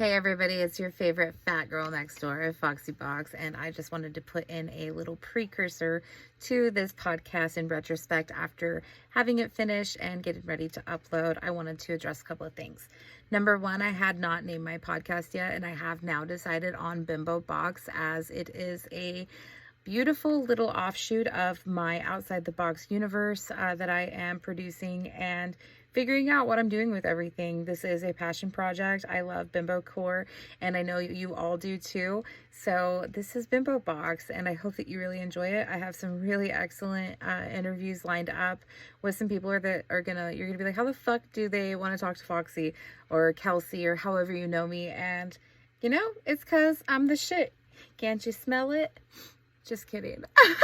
Hey everybody, it's your favorite fat girl next door, Foxy Box, and I just wanted to put in a little precursor to this podcast in retrospect after having it finished and getting ready to upload. I wanted to address a couple of things. Number one, I had not named my podcast yet, and I have now decided on Bimbo Box as it is a beautiful little offshoot of my outside the box universe that I am producing and figuring out what I'm doing with everything. This is a passion project. I love Bimbo Core, and I know you all do too. So this is Bimbo Box, and I hope that you really enjoy it. I have some really excellent interviews lined up with some people that are you're gonna be like, how the fuck do they want to talk to Foxy or Kelsey or however you know me? And you know, it's because I'm the shit. Can't you smell it? Just kidding. I sound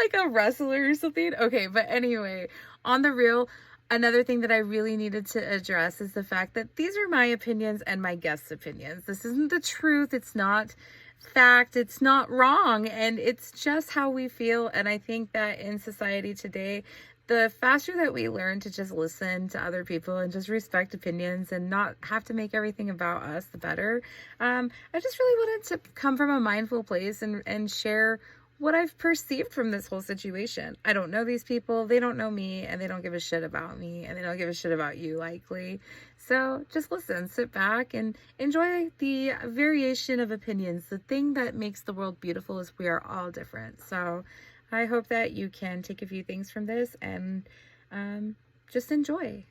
like a wrestler or something. Okay, but anyway, on the real, another thing that I really needed to address is the fact that these are my opinions and my guests' opinions. This isn't the truth. It's not fact. It's not wrong. And it's just how we feel. And I think that in society today, the faster that we learn to just listen to other people and just respect opinions and not have to make everything about us, the better. I just really wanted to come from a mindful place and share what I've perceived from this whole situation. I don't know these people, they don't know me, and they don't give a shit about me, and they don't give a shit about you, likely. So just listen, sit back, and enjoy the variation of opinions. The thing that makes the world beautiful is we are all different. So I hope that you can take a few things from this and just enjoy.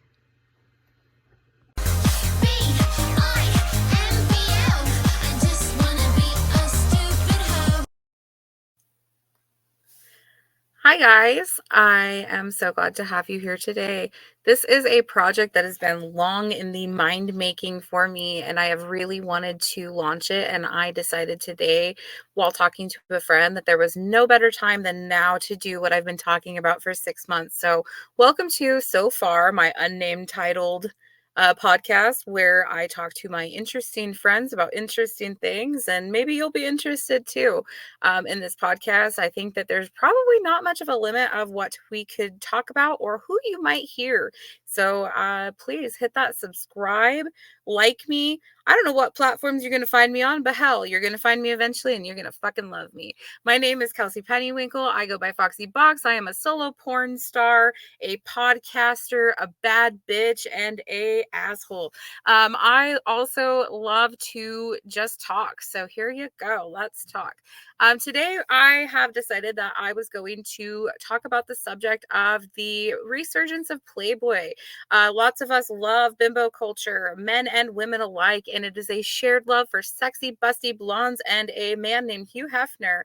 Hi guys, I am so glad to have you here today. This is a project that has been long in the mind making for me, and I have really wanted to launch it. And I decided today, while talking to a friend, that there was no better time than now to do what I've been talking about for 6 months. So welcome to So Far, my unnamed titled podcast where I talk to my interesting friends about interesting things, and maybe you'll be interested too. In this podcast, I think that there's probably not much of a limit of what we could talk about or who you might hear. So please hit that subscribe, like me. I don't know what platforms you're going to find me on, but hell, you're going to find me eventually and you're going to fucking love me. My name is Kelsey Pennywinkle. I go by Foxy Box. I am a solo porn star, a podcaster, a bad bitch, and a asshole. I also love to just talk. So here you go. Let's talk. Today, I have decided that I was going to talk about the subject of the resurgence of Playboy. Lots of us love bimbo culture, men and women alike, and it is a shared love for sexy, busty blondes and a man named Hugh Hefner.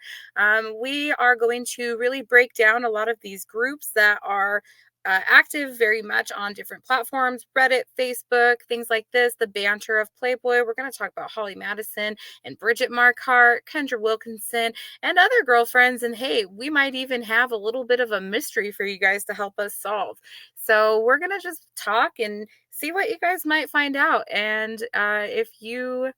We are going to really break down a lot of these groups that are active very much on different platforms, Reddit, Facebook, things like this, the banter of Playboy. We're going to talk about Holly Madison and Bridget Marquardt, Kendra Wilkinson, and other girlfriends. And hey, we might even have a little bit of a mystery for you guys to help us solve. So we're going to just talk and see what you guys might find out. And if you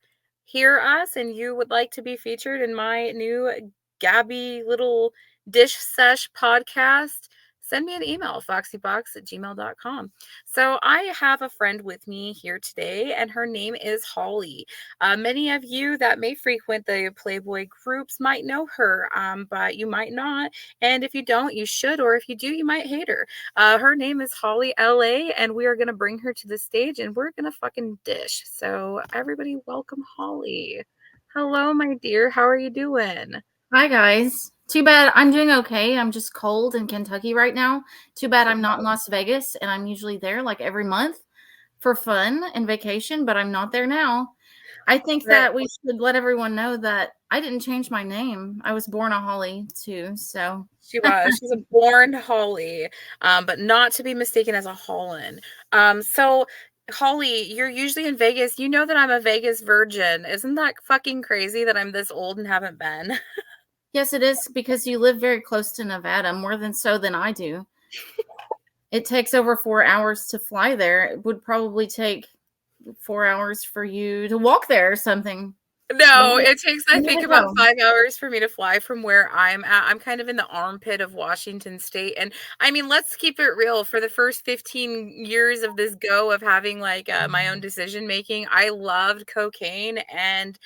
hear us and you would like to be featured in my new Gabby little dish sesh podcast, send me an email, foxybox@gmail.com. So I have a friend with me here today, and her name is Holly. Many of you that may frequent the Playboy groups might know her, but you might not. And if you don't, you should. Or if you do, you might hate her. Her name is Holly LA, and we are going to bring her to the stage, and we're going to fucking dish. So everybody welcome Holly. Hello, my dear. How are you doing? Hi, guys. Too bad I'm doing okay. I'm just cold in Kentucky right now. Too bad I'm not in Las Vegas, and I'm usually there like every month for fun and vacation, but I'm not there now. I think that we should let everyone know that I didn't change my name. I was born a Holly too, so. She was. She's a born Holly, but not to be mistaken as a Holland. So Holly, you're usually in Vegas. You know that I'm a Vegas virgin. Isn't that fucking crazy that I'm this old and haven't been? Yes, it is, because you live very close to Nevada, more than I do. It takes over 4 hours to fly there. It would probably take 4 hours for you to walk there or something. No, it takes, I We need think, to about go. 5 hours for me to fly from where I'm at. I'm kind of in the armpit of Washington State, and, I mean, let's keep it real. For the first 15 years of this go of having, like, my own decision making, I loved cocaine and,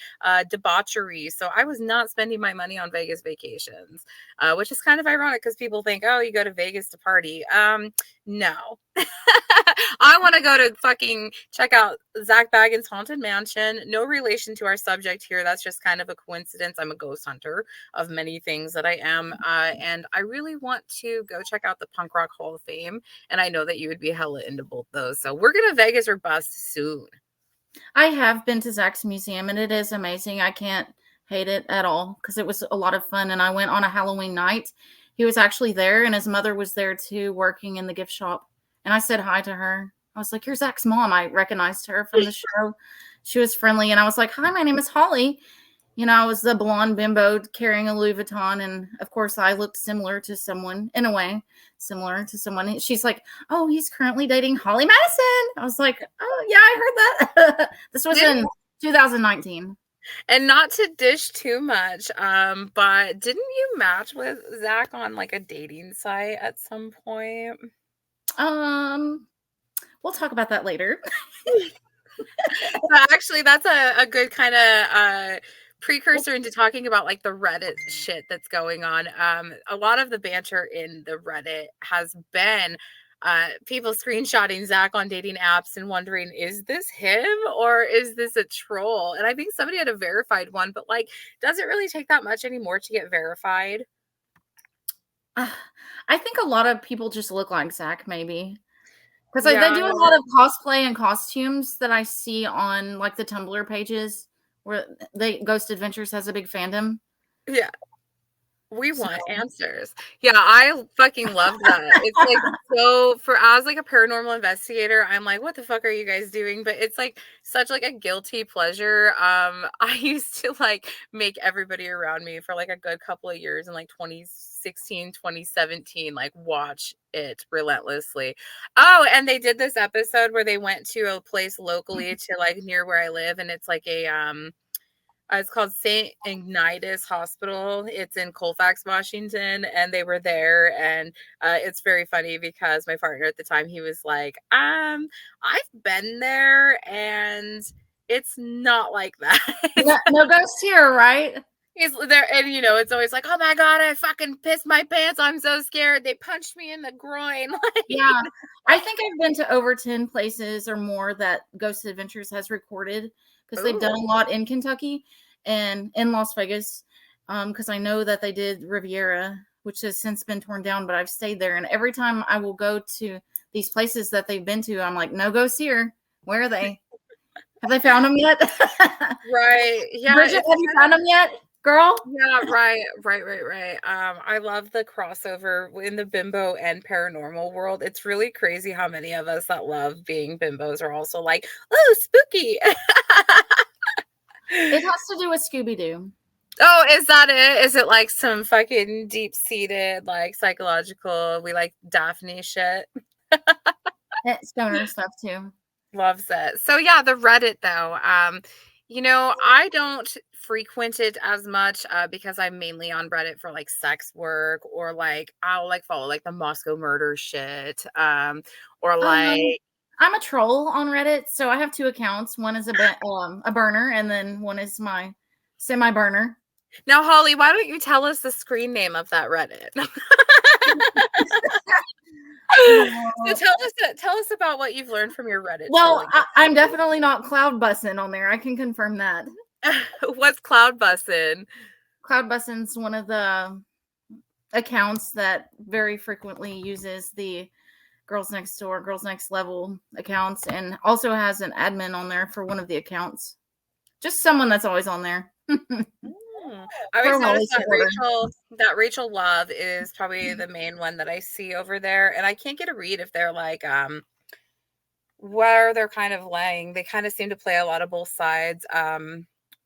debauchery, so I was not spending my money on Vegas vacations, which is kind of ironic because people think, "Oh, you go to Vegas to party." No. I want to go to fucking check out Zach Baggins' Haunted Mansion. No relation to our subject here. That's just kind of a coincidence. I'm a ghost hunter of many things that I am. And I really want to go check out the Punk Rock Hall of Fame. And I know that you would be hella into both those. So we're going to Vegas or bust soon. I have been to Zach's museum and it is amazing. I can't hate it at all because it was a lot of fun. And I went on a Halloween night. He was actually there and his mother was there too, working in the gift shop. And I said hi to her. I was like, "You're Zach's mom." I recognized her from the show. She was friendly. And I was like, "Hi, my name is Holly." You know, I was the blonde bimbo carrying a Louis Vuitton. And of course, I looked similar to someone, in a way, similar to someone. She's like, "Oh, he's currently dating Holly Madison." I was like, "Oh, yeah, I heard that." This was in 2019. And not to dish too much, but didn't you match with Zach on like a dating site at some point? We'll talk about that later. Actually, that's a good kind of precursor into talking about like the Reddit shit that's going on. A lot of the banter in the Reddit has been people screenshotting Zach on dating apps and wondering, is this him or is this a troll? And I think somebody had a verified one, but like, does it really take that much anymore to get verified? I think a lot of people just look like Zach, maybe. Because they Yeah, do a lot of cosplay and costumes that I see on like the Tumblr pages where Ghost Adventures has a big fandom. yeah. We So want answers. Yeah, I fucking love that. It's like so for as like a paranormal investigator, I'm like, what the fuck are you guys doing? But it's like such like a guilty pleasure. I used to like make everybody around me for like a good couple of years in like 2016, 2017, like watch it relentlessly. Oh, and they did this episode where they went to a place locally to like near where I live, and it's like a it's called St. Ignatius Hospital. It's in Colfax, Washington, and they were there. And it's very funny because my partner at the time, he was like, I've been there, and it's not like that." no ghosts here, right? He's there, and you know, it's always like, "Oh my god, I fucking pissed my pants. I'm so scared. They punched me in the groin." Yeah. I think I've been to over 10 places or more that Ghost Adventures has recorded because they've done a lot in Kentucky and in Las Vegas. Because I know that they did Riviera, which has since been torn down, but I've stayed there. And every time I will go to these places that they've been to, I'm like, "No ghosts here. Where are they? Have they found them yet?" Right. Yeah. Bridget, have you found them yet, girl? Yeah, right. I love the crossover in the bimbo and paranormal world. It's really crazy how many of us that love being bimbos are also like, "Oh, spooky." It has to do with Scooby Doo. Oh, is that it? Is it like some fucking deep-seated, like psychological, we like Daphne shit? Stoner stuff too. Loves it. So yeah, the Reddit though. You know, I don't frequent it as much because I'm mainly on Reddit for like sex work or like I'll like follow like the Moscow murder shit. Or Um, like I'm a troll on Reddit, so I have two accounts. One is a burner, and then one is my semi burner. now, Holly, why don't you tell us the screen name of that Reddit? So tell us about what you've learned from your Reddit Well, trolling. I'm definitely not cloud bussing on there. I can confirm that. What's cloud bussin'? Cloud bussing's one of the accounts that very frequently uses the Girls Next Door, Girls Next Level accounts, and also has an admin on there for one of the accounts. Just someone that's always on there. I always notice that Rachel Love is probably the main one that I see over there, and I can't get a read if they're like where they're kind of laying. They kind of seem to play a lot of both sides,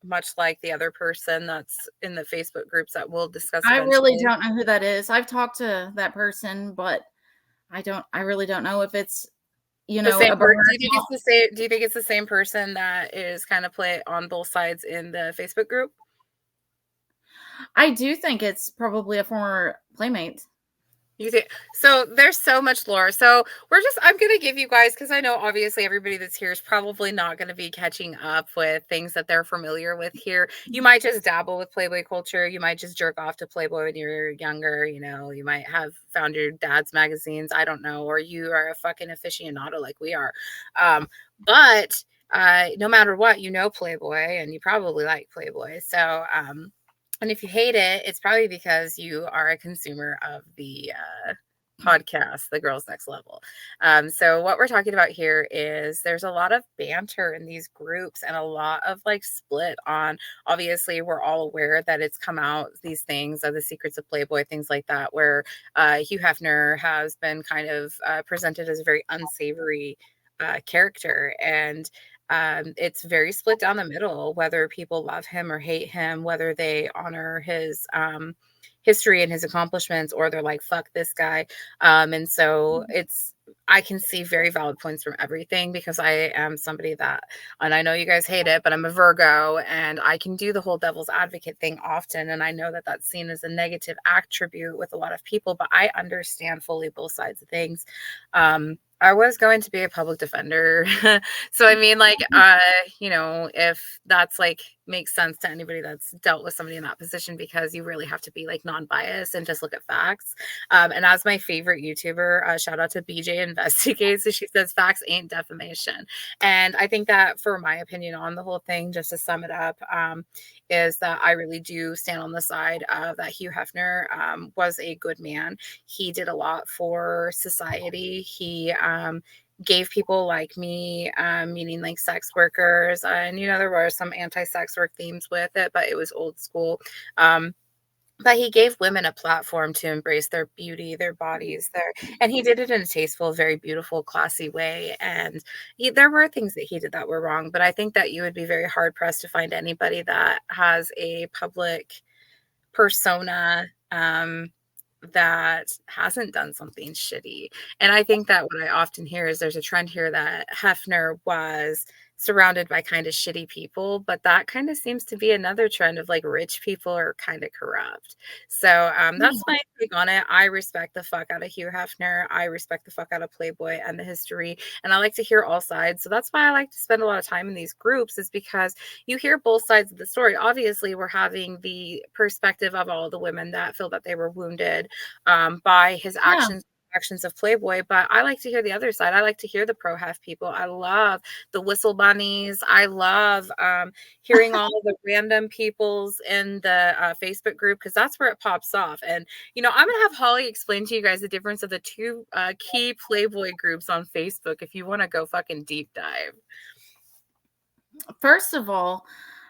much like the other person that's in the Facebook groups that we'll discuss. I Eventually. really don't know who that is. I've talked to that person, but I really don't know if it's The same a person? burner Do you think it's the same? Do you think it's the same person that is kind of play on both sides in the Facebook group? I do think it's probably a former playmate. You think so? There's so much lore. So I'm gonna give you guys, because I know obviously everybody that's here is probably not gonna be catching up with things that they're familiar with here. You might just dabble with Playboy culture. You might just jerk off to Playboy when you're younger. You might have found your dad's magazines. I don't know, or you are a fucking aficionado like we are. But no matter what, Playboy, and you probably like Playboy. So and if you hate it, it's probably because you are a consumer of the podcast, The Girls Next Level. So what we're talking about here is there's a lot of banter in these groups and a lot of like split on, obviously we're all aware that it's come out, these things of the secrets of Playboy, things like that, where Hugh Hefner has been kind of presented as a very unsavory character. And it's very split down the middle, whether people love him or hate him, whether they honor his history and his accomplishments, or they're like, fuck this guy. And so I can see very valid points from everything, because I am somebody that, and I know you guys hate it, but I'm a Virgo and I can do the whole devil's advocate thing often. And I know that that's seen as a negative attribute with a lot of people, but I understand fully both sides of things. I was going to be a public defender. So, I mean, like, if that's like makes sense to anybody that's dealt with somebody in that position, because you really have to be like non-biased and just look at facts. And as my favorite YouTuber, shout out to BJ Investigates, so she says facts ain't defamation. And I think that, for my opinion on the whole thing, just to sum it up, is that I really do stand on the side of that Hugh Hefner was a good man. He did a lot for society. He gave people like me, meaning like sex workers, and there were some anti-sex work themes with it, but it was old school. But he gave women a platform to embrace their beauty, their bodies, and he did it in a tasteful, very beautiful, classy way. And there were things that he did that were wrong, but I think that you would be very hard pressed to find anybody that has a public persona that hasn't done something shitty. And I think that what I often hear is there's a trend here that Hefner was surrounded by kind of shitty people, but that kind of seems to be another trend of like rich people are kind of corrupt. So that's my take on it. I respect the fuck out of Hugh Hefner. I respect the fuck out of Playboy and the history, and I like to hear all sides. So that's why I like to spend a lot of time in these groups, is because you hear both sides of the story. Obviously, we're having the perspective of all the women that feel that they were wounded by his Yeah. actions of Playboy, but I like to hear the other side. I like to hear the pro hef people. I love the whistle bunnies. I love hearing all the random peoples in the Facebook group, because that's where it pops off. And I'm gonna have Holly explain to you guys the difference of the two key Playboy groups on Facebook if you want to go fucking deep dive. First of all,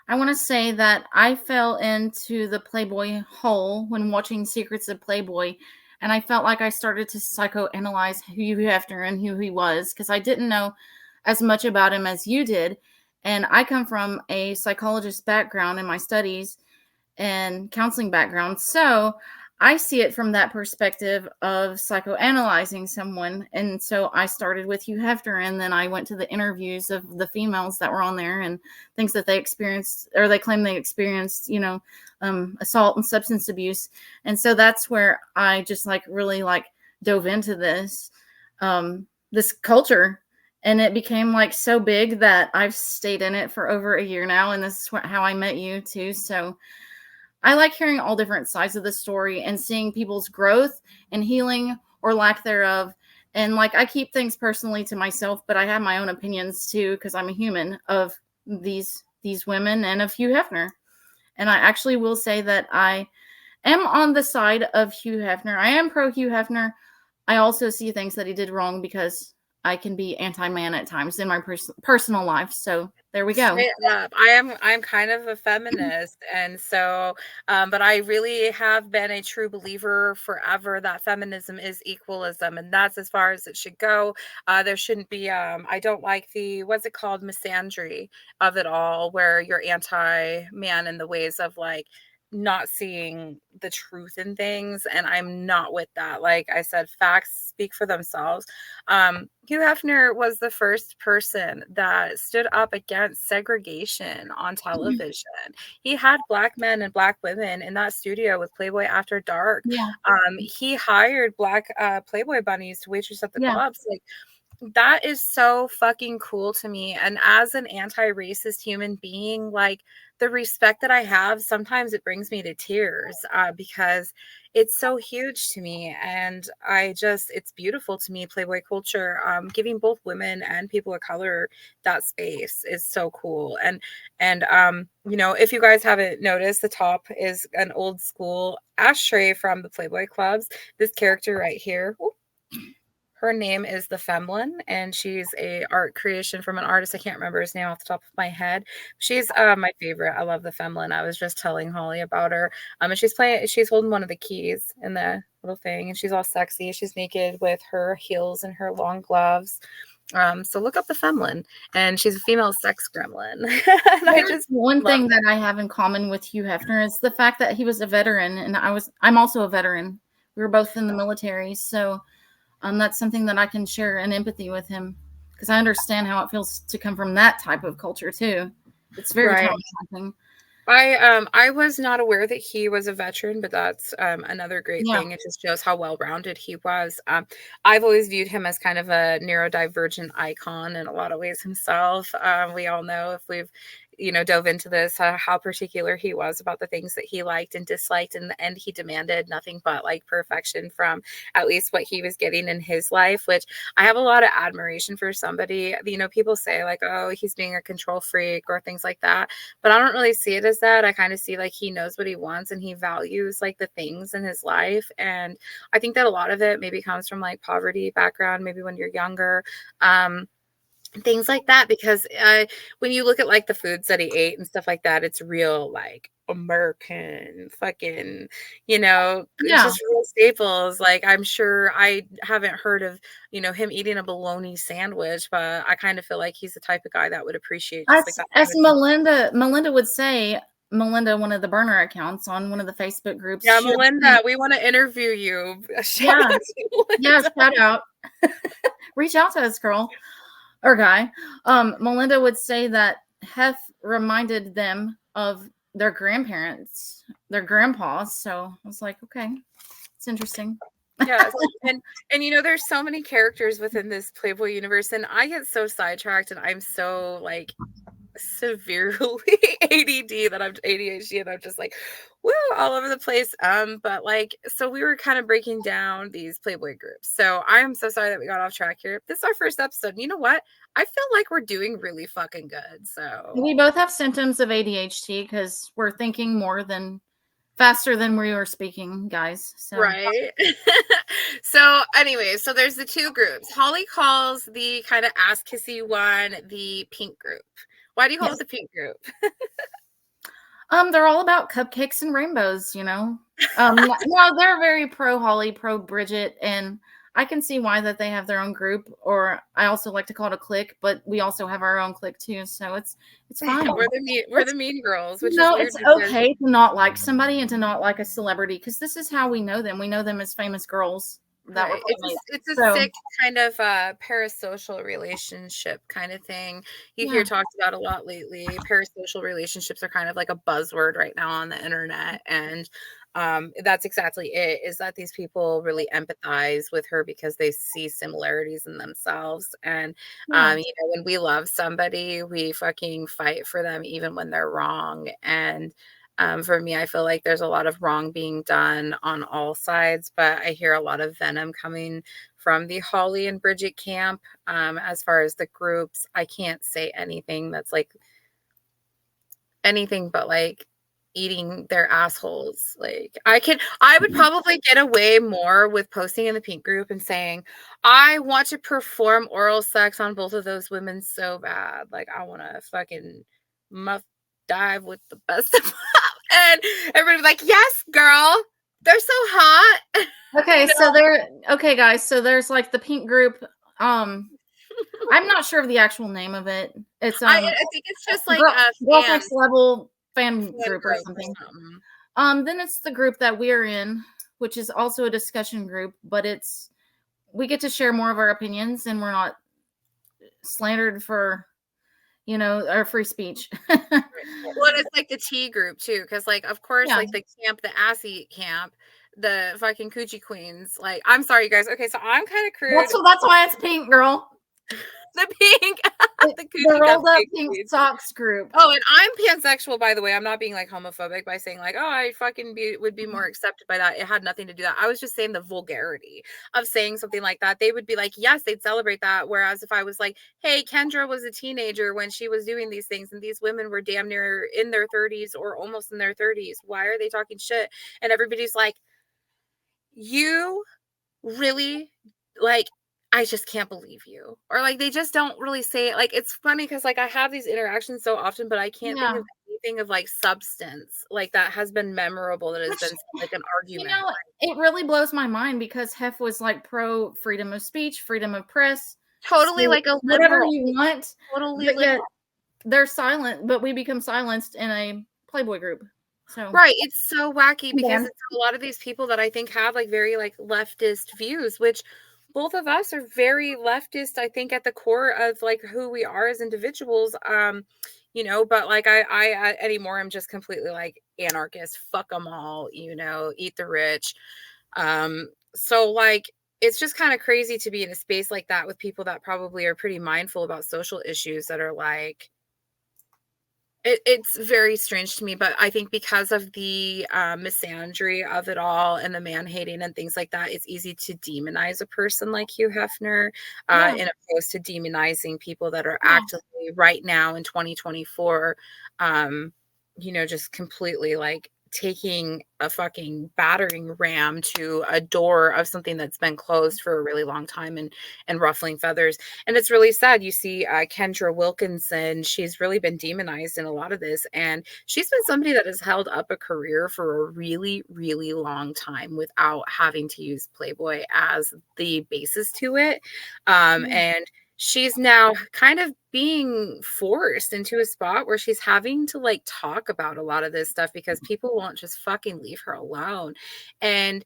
I want to say that I fell into the Playboy hole when watching Secrets of Playboy, and I felt like I started to psychoanalyze Hugh Hefner and who he was, because I didn't know as much about him as you did. And I come from a psychologist background in my studies and counseling background. So I see it from that perspective of psychoanalyzing someone. And so I started with Hugh Hefner, and then I went to the interviews of the females that were on there and things that they experienced, or they claim they experienced, assault and substance abuse. And so that's where I just really dove into this culture. And it became so big that I've stayed in it for over a year now. And this is how I met you too. So I like hearing all different sides of the story and seeing people's growth and healing or lack thereof. And I keep things personally to myself, but I have my own opinions too, because I'm a human, of these women and of Hugh Hefner. And I actually will say that I am on the side of Hugh Hefner. I am pro Hugh Hefner. I also see things that he did wrong, because I can be anti-man at times in my personal life. So there we go. Straight up. I'm kind of a feminist, and so but I really have been a true believer forever that feminism is equalism, and that's as far as it should go. There shouldn't be I don't like the, what's it called, misandry of it all, where you're anti-man in the ways of like not seeing the truth in things, and I'm not with that. Like I said, facts speak for themselves. Hugh Hefner was the first person that stood up against segregation on television. He had black men and black women in that studio with Playboy After Dark. Yeah. He hired black Playboy bunnies to waitress at the Yeah. clubs. Like, that is so fucking cool to me. And as an anti-racist human being, like, the respect that I have, sometimes it brings me to tears because it's so huge to me. And it's beautiful to me, Playboy culture. Giving both women and people of color that space is so cool. And if you guys haven't noticed, the top is an old school ashtray from the Playboy clubs. This character right here. Her name is the Femlin, and she's a art creation from an artist. I can't remember his name off the top of my head. She's my favorite. I love the Femlin. I was just telling Holly about her. And she's holding one of the keys in the little thing, and she's all sexy. She's naked with her heels and her long gloves. So look up the Femlin, and she's a female sex gremlin. One thing that I have in common with Hugh Hefner is the fact that he was a veteran, and I'm also a veteran. We were both in the military, so that's something that I can share an empathy with him, because I understand how it feels to come from that type of culture too. It's very traumatizing. I was not aware that he was a veteran, but that's another great thing. It just shows how well-rounded he was. I've always viewed him as kind of a neurodivergent icon in a lot of ways himself. We all know, if we've dove into this, how particular he was about the things that he liked and disliked. In the end, he demanded nothing but like perfection from at least what he was getting in his life, which I have a lot of admiration for. Somebody, people say like, oh, he's being a control freak or things like that, but I don't really see it as that. I kind of see like he knows what he wants and he values like the things in his life. And I think that a lot of it maybe comes from like poverty background, maybe when you're younger, things like that, because when you look at like the foods that he ate and stuff like that, it's real like American fucking, just real staples. Like, I'm sure I haven't heard of, him eating a bologna sandwich, but I kind of feel like he's the type of guy that would appreciate just like that. As Melinda would say, one of the burner accounts on one of the Facebook groups. Yeah, Melinda, we want to interview you. Shout out. Reach out to us, girl. Or guy. Melinda would say that Hef reminded them of their grandparents, their grandpas. So I was like, okay, it's interesting. Yeah, and there's so many characters within this Playboy universe, and I get so sidetracked, and I'm so like severely ADD that I'm ADHD, and I'm just like, woo, all over the place. But like, so we were kind of breaking down these Playboy groups. So I'm so sorry that we got off track here. This is our first episode. You know what? I feel like we're doing really fucking good. So we both have symptoms of ADHD because we're thinking faster than we were speaking, guys. So. Right. So anyway, so there's the two groups. Holly calls the kind of ass kissy one the pink group. Why do you call it the pink group? They're all about cupcakes and rainbows, no, they're very pro Holly, pro Bridget, and I can see why that they have their own group, or I also like to call it a clique, but we also have our own clique too, so it's fine. We're the mean girls, which is it's okay to not like somebody and to not like a celebrity, because this is how we know them. We know them as famous girls. Right. It's a sick kind of parasocial relationship kind of thing. You hear talked about a lot lately. Parasocial relationships are kind of like a buzzword right now on the internet, and that's exactly it, is that these people really empathize with her because they see similarities in themselves. And when we love somebody, we fucking fight for them even when they're wrong. And for me, I feel like there's a lot of wrong being done on all sides, but I hear a lot of venom coming from the Holly and Bridget camp. As far as the groups, I can't say anything that's like anything but like eating their assholes. Like, I would probably get away more with posting in the pink group and saying, I want to perform oral sex on both of those women so bad. Like, I want to fucking dive with the best of them. And everybody's like, yes, girl, they're so hot. Okay, so guys, so there's like the pink group. I'm not sure of the actual name of it. It's I think it's just like a next level fan group or something. Then it's the group that we're in, which is also a discussion group, but we get to share more of our opinions, and we're not slandered for, our free speech. Well, it's like the T group too, because like of course, Yeah. like the camp, the assy camp, the fucking coochie queens. Like, I'm sorry, you guys. Okay, so I'm kind of crude. That's why it's pink, girl. The pink, the The coochie rolled up cupcake pink queens. socks group. Oh, and I'm pansexual, by the way. I'm not being like homophobic by saying like, oh, I fucking would be more accepted by that. It had nothing to do that. I was just saying the vulgarity of saying something like that. They would be like, yes, they'd celebrate that. Whereas if I was like, hey, Kendra was a teenager when she was doing these things, and these women were damn near in their 30s or almost in their 30s. Why are they talking shit? And everybody's like, you really, like, I just can't believe you. Or like they just don't really say it. Like, it's funny because like I have these interactions so often, but I can't think Yeah. of anything of like substance like that has been memorable, that has Which, been like an you argument. know, it really blows my mind because Hef was like pro freedom of speech, freedom of press. Totally like a Whatever liberal. you want. Totally But yet liberal. they're silent, but we become silenced in a Playboy group. So Right. It's so wacky because yeah. it's a lot of these people that I think have like very like leftist views, which both of us are very leftist, I think, at the core of like who we are as individuals. But like I anymore, I'm just completely like anarchist, fuck them all, eat the rich. So like it's just kind of crazy to be in a space like that with people that probably are pretty mindful about social issues that are like, it's very strange to me, but I think because of the misandry of it all and the man hating and things like that, it's easy to demonize a person like Hugh Hefner, Yeah. in opposed to demonizing people that are Yeah. actively right now in 2024, just completely like taking a fucking battering ram to a door of something that's been closed for a really long time, and ruffling feathers. And it's really sad. You see Kendra Wilkinson, she's really been demonized in a lot of this, and she's been somebody that has held up a career for a really, really long time without having to use Playboy as the basis to it. And she's now kind of being forced into a spot where she's having to like talk about a lot of this stuff because people won't just fucking leave her alone. And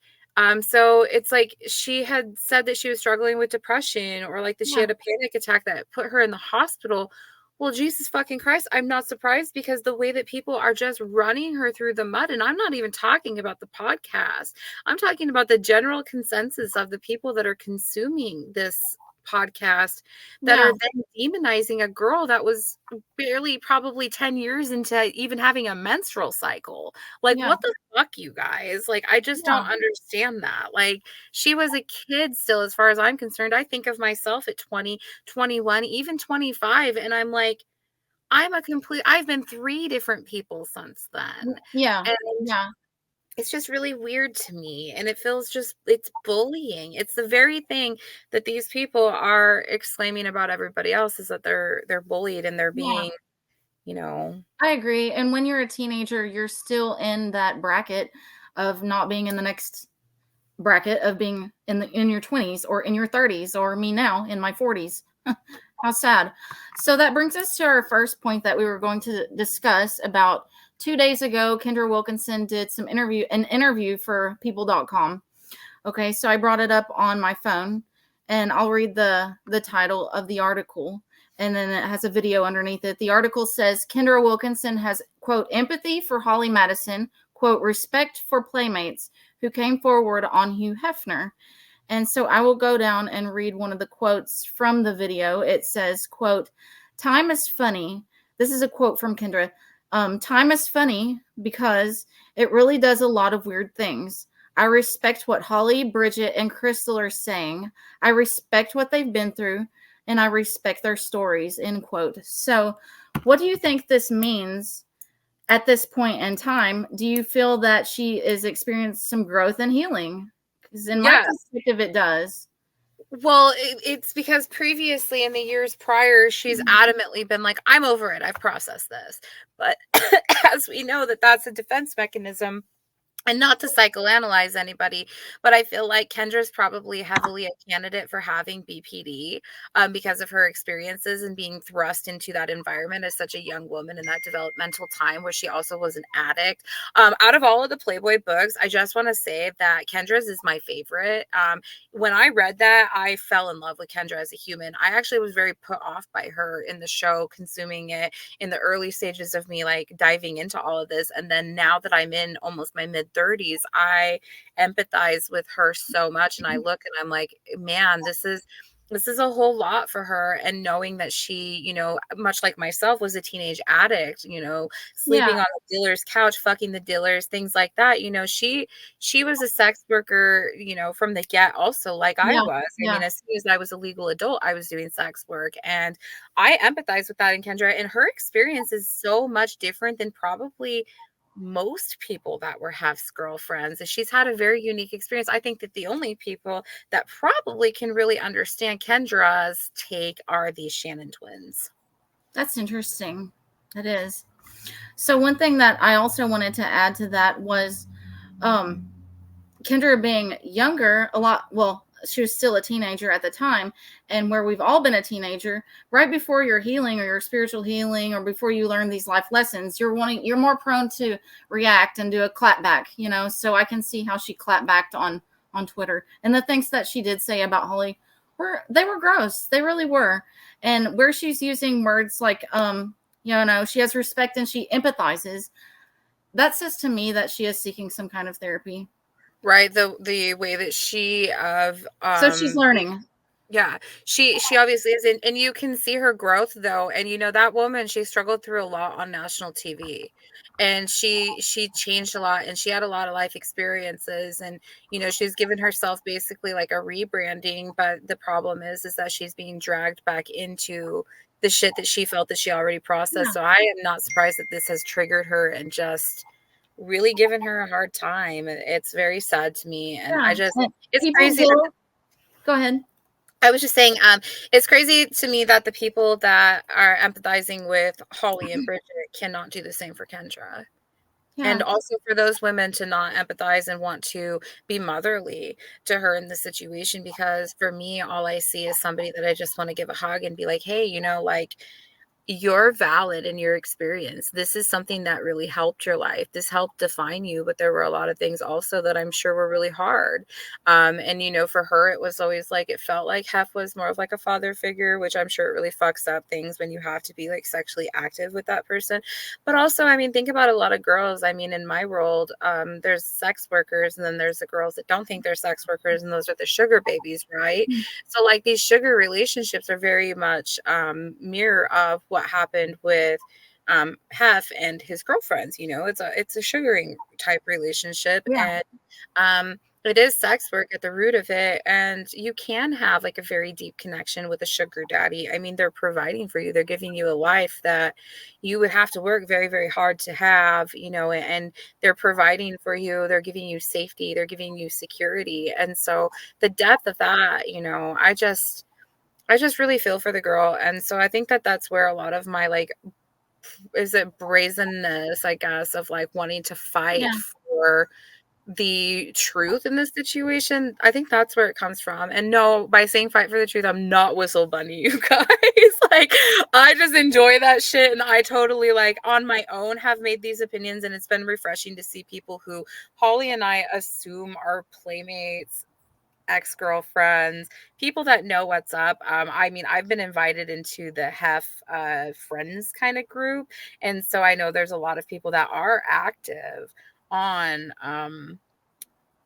so it's like she had said that she was struggling with depression, or like that she Yeah. had a panic attack that put her in the hospital. Well, Jesus fucking Christ, I'm not surprised, because the way that people are just running her through the mud, and I'm not even talking about the podcast. I'm talking about the general consensus of the people that are consuming this podcast, that Yeah. are then demonizing a girl that was barely probably 10 years into even having a menstrual cycle. Like, Yeah. what the fuck, you guys? Like, I just don't Yeah. understand that. Like, she was a kid still, as far as I'm concerned. I think of myself at 20, 21, even 25, and I'm like, I've been 3 different people since then. Yeah. And Yeah. it's just really weird to me, and it feels just, it's bullying. It's the very thing that these people are exclaiming about everybody else, is that they're bullied and they're Yeah. being, you know. I agree. And when you're a teenager, you're still in that bracket of not being in the next bracket of being in your 20s or in your 30s, or me now in my 40s. How sad. So that brings us to our first point that we were going to discuss. About 2 days ago, Kendra Wilkinson did an interview for people.com. Okay, so I brought it up on my phone, and I'll read the title of the article, and then it has a video underneath it. The article says Kendra Wilkinson has, quote, empathy for Holly Madison, quote, respect for playmates who came forward on Hugh Hefner. And so I will go down and read one of the quotes from the video. It says, quote, time is funny. This is a quote from Kendra. Time is funny because it really does a lot of weird things. I respect what Holly, Bridget, and Crystal are saying. I respect what they've been through, and I respect their stories, end quote. So what do you think this means at this point in time? Do you feel that she is experiencing some growth and healing? Because in my Yes. perspective, it does. Well, it's because previously in the years prior, she's adamantly been like, I'm over it. I've processed this. But as we know, that's a defense mechanism and not to psychoanalyze anybody, but I feel like Kendra's probably heavily a candidate for having BPD, because of her experiences and being thrust into that environment as such a young woman in that developmental time where she also was an addict. Out of all of the Playboy books, I just want to say that Kendra's is my favorite. When I read that, I fell in love with Kendra as a human. I actually was very put off by her in the show, consuming it in the early stages of me like diving into all of this. And then now that I'm in almost my mid 30s, I empathize with her so much. And I look and I'm like, man, this is a whole lot for her. And knowing that she, much like myself, was a teenage addict, sleeping Yeah. on the dealer's couch, fucking the dealers, things like that. She was a sex worker, from the get also, like I Yeah. was. I Yeah. mean, as soon as I was a legal adult, I was doing sex work. And I empathize with that in Kendra. And her experience is so much different than probably most people that were Hef's girlfriends. She's had a very unique experience. I think that the only people that probably can really understand Kendra's take are these Shannon twins. That's interesting. It is. So one thing that I also wanted to add to that was um Kendra being younger, she was still a teenager at the time, and where we've all been a teenager, right before your healing or your spiritual healing, or before you learn these life lessons, you're more prone to react and do a clap back, So I can see how she clapped back on Twitter, and the things that she did say about Holly they were gross. They really were. And where she's using words like she has respect and she empathizes, that says to me that she is seeking some kind of therapy. Right. The way that she of So she's learning. yeah, she obviously is, and you can see her growth though. And that woman, she struggled through a lot on national TV, and she changed a lot, and she had a lot of life experiences, and she's given herself basically like a rebranding. But the problem is that she's being dragged back into the shit that she felt that she already processed. Yeah. So I am not surprised that this has triggered her and just really given her a hard time. It's very sad to me, and Yeah. it's People crazy that go ahead. I was just saying, it's crazy to me that the people that are empathizing with Holly and Bridget cannot do the same for Kendra. And Yeah. also for those women to not empathize and want to be motherly to her in this situation, because for me, all I see is somebody that I just want to give a hug and be like, hey, like, you're valid in your experience. This is something that really helped your life. This helped define you, but there were a lot of things also that I'm sure were really hard. And for her, it was always like, it felt like Hef was more of like a father figure, which I'm sure it really fucks up things when you have to be like sexually active with that person. But also, I mean, think about a lot of girls. I mean, in my world, there's sex workers, and then there's the girls that don't think they're sex workers, and those are the sugar babies, right? So like these sugar relationships are very much mirror of what happened with Hef and his girlfriends. It's a sugaring type relationship, Yeah. and it is sex work at the root of it. And you can have like a very deep connection with a sugar daddy. I mean, they're providing for you. They're giving you a life that you would have to work very, very hard to have, and they're providing for you. They're giving you safety. They're giving you security. And so the depth of that, I just really feel for the girl. And so I think that that's where a lot of my, like, is it brazenness, I guess, of like wanting to fight Yeah. for the truth in this situation. I think that's where it comes from. And no, by saying fight for the truth, I'm not whistle bunny, you guys. Like, I just enjoy that shit. And I totally, like, on my own have made these opinions. And it's been refreshing to see people who Holly and I assume are playmates, ex-girlfriends, people that know what's up. I mean, I've been invited into the Hef friends kind of group, and so I know there's a lot of people that are active on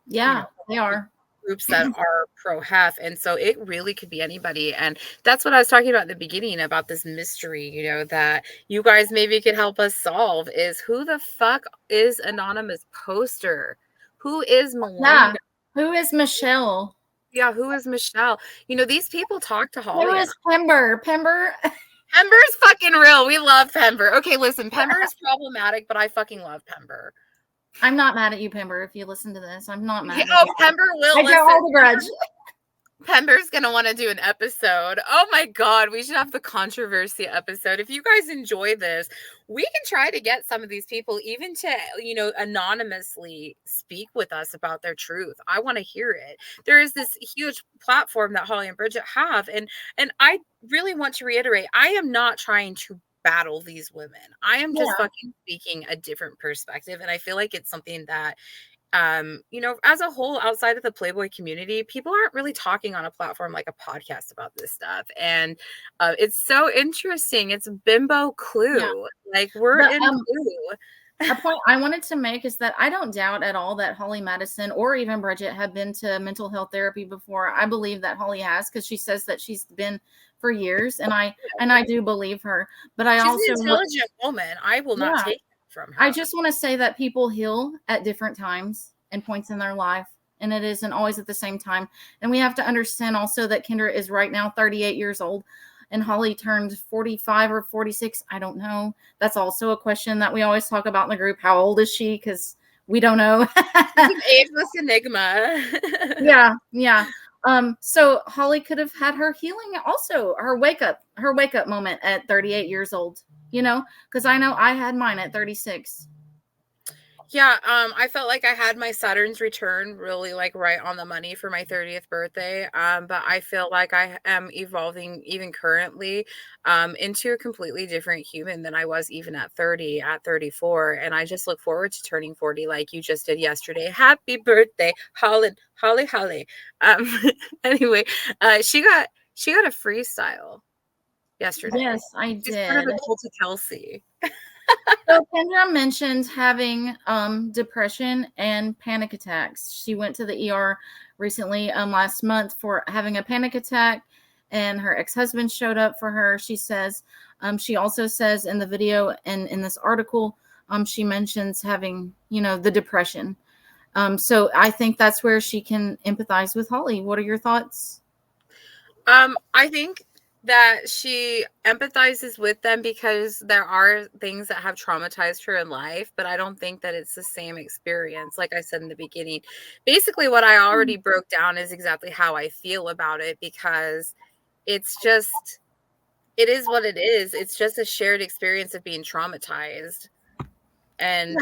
Yeah, they are. groups that are pro Hef, and so it really could be anybody. And that's what I was talking about in the beginning, about this mystery, that you guys maybe could help us solve, is who the fuck is Anonymous Poster? Who is Yeah. Melinda? Who is Michelle? Yeah, who is Michelle? These people talk to Holly. Who is Pember? Pember? Pember's fucking real. We love Pember. Okay, listen, Pember is problematic, but I fucking love Pember. I'm not mad at you, Pember, if you listen to this. I'm not mad at Oh, you. Pember will I listen. don't hold a grudge. Pember's going to want to do an episode. Oh my God, we should have the controversy episode. If you guys enjoy this, we can try to get some of these people even to, anonymously speak with us about their truth. I want to hear it. There is this huge platform that Holly and Bridget have. And I really want to reiterate, I am not trying to battle these women. I am just fucking speaking a different perspective. And I feel like it's something that as a whole, outside of the Playboy community, people aren't really talking on a platform like a podcast about this stuff. And it's so interesting. It's Bimbo Clue. Yeah. Like, we're in Clue. A point I wanted to make is that I don't doubt at all that Holly Madison or even Bridget have been to mental health therapy before. I believe that Holly has, because she says that she's been for years, and I do believe her. But she's an intelligent woman. I will not take it from her. I just want to say that people heal at different times and points in their life, and it isn't always at the same time. And we have to understand also that Kendra is right now 38 years old. And Holly turned 45 or 46. I don't know. That's also a question that we always talk about in the group. How old is she? Because we don't know. It's an ageless enigma. Yeah. So Holly could have had her healing also, her wake up moment at 38 years old, because I know I had mine at 36. Yeah, I felt like I had my Saturn's return really like right on the money for my 30th birthday. But I feel like I am evolving even currently into a completely different human than I was even at 30, at 34. And I just look forward to turning 40 like you just did yesterday. Happy birthday, Holly. Anyway, she got a freestyle yesterday. Yes, I did. She's kind of a cult to Kelsey. So Kendra mentioned having depression and panic attacks. She went to the ER recently last month for having a panic attack, and her ex-husband showed up for her. She says, she also says in the video and in this article, she mentions having, the depression. So I think that's where she can empathize with Holly. What are your thoughts? I think that she empathizes with them because there are things that have traumatized her in life, but I don't think that it's the same experience. Like I said in the beginning, basically what I already broke down is exactly how I feel about it, because it is what it is. It's just a shared experience of being traumatized. And,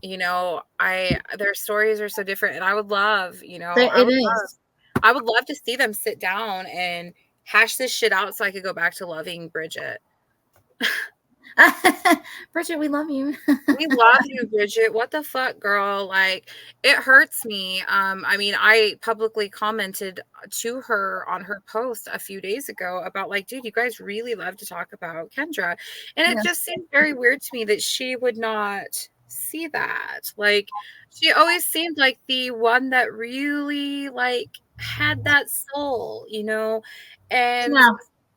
their stories are so different, and I would love, I would love to see them sit down and hash this shit out so I could go back to loving Bridget. Bridget, we love you. We love you, Bridget. What the fuck, girl? Like, it hurts me. I publicly commented to her on her post a few days ago about like, dude, you guys really love to talk about Kendra. And it just seemed very weird to me that she would not see that. Like, she always seemed like the one that really like had that soul, and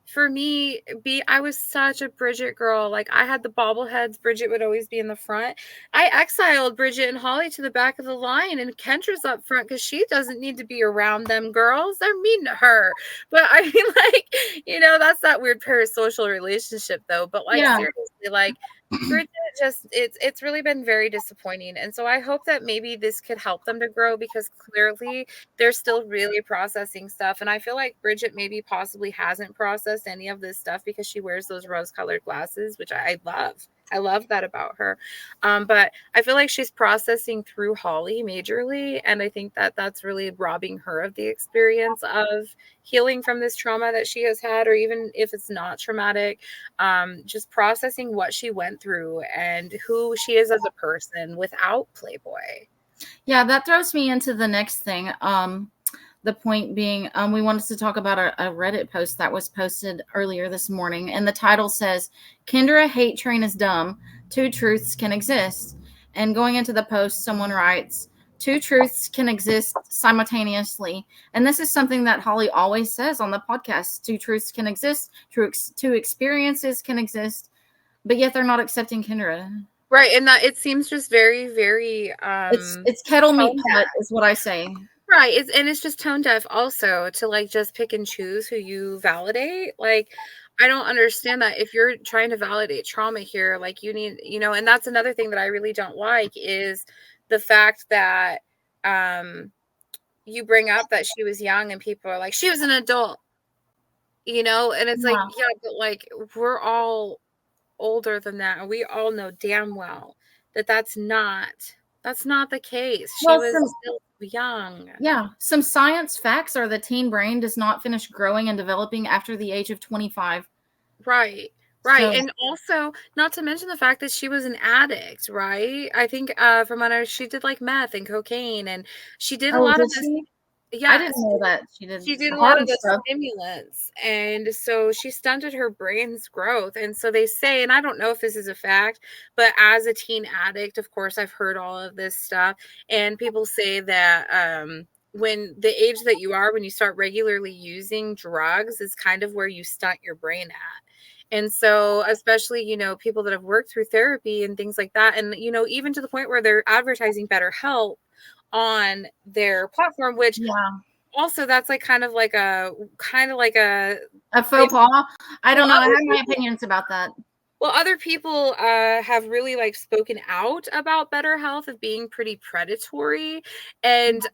for me, I was such a Bridget girl. Like, I had the bobbleheads. Bridget would always be in the front. I exiled Bridget and Holly to the back of the line, and Kendra's up front because she doesn't need to be around them girls. They're mean to her. But I mean, that's that weird parasocial relationship, though. But seriously, like, Bridget it's really been very disappointing. And so I hope that maybe this could help them to grow, because clearly they're still really processing stuff. And I feel like Bridget maybe possibly hasn't processed any of this stuff because she wears those rose-colored glasses, which I love. I love that about her. But I feel like she's processing through Holly majorly. And I think that that's really robbing her of the experience of healing from this trauma that she has had, or even if it's not traumatic, just processing what she went through and who she is as a person without Playboy. Yeah, that throws me into the next thing. The point being, we wanted to talk about a Reddit post that was posted earlier this morning. And the title says, Kendra hate train is dumb. Two truths can exist. And going into the post, someone writes, two truths can exist simultaneously. And this is something that Holly always says on the podcast. Two truths can exist. Two experiences can exist. But yet they're not accepting Kendra. Right. And that it seems just very, very... it's kettle meat pot is what I say. Right. It's just tone deaf also to like just pick and choose who you validate. Like, I don't understand that. If you're trying to validate trauma here, like you need, and that's another thing that I really don't like is the fact that you bring up that she was young and people are like, she was an adult, and it's like, Yeah. yeah, but like we're all older than that, and we all know damn well that that's not the case. She Well, was still young. some science facts are the teen brain does not finish growing and developing after the age of 25. Right. Right. So, And also, not to mention the fact that she was an addict, right? I think from what she did like meth and cocaine, and she did a oh, lot of did this. she? I didn't Yes. know that she did She did a lot hard of the stuff. stimulants, and so she stunted her brain's growth. And so they say, and I don't know if this is a fact, but as a teen addict, of course, I've heard all of this stuff, and people say that when the age that you are, when you start regularly using drugs, is kind of where you stunt your brain at. And so, especially, people that have worked through therapy and things like that, and, even to the point where they're advertising better help on their platform, which Yeah. also that's like kind of like a A they, faux pas. I well don't know. I other have my people opinions about that. well other people have really like spoken out about better health of being pretty predatory, and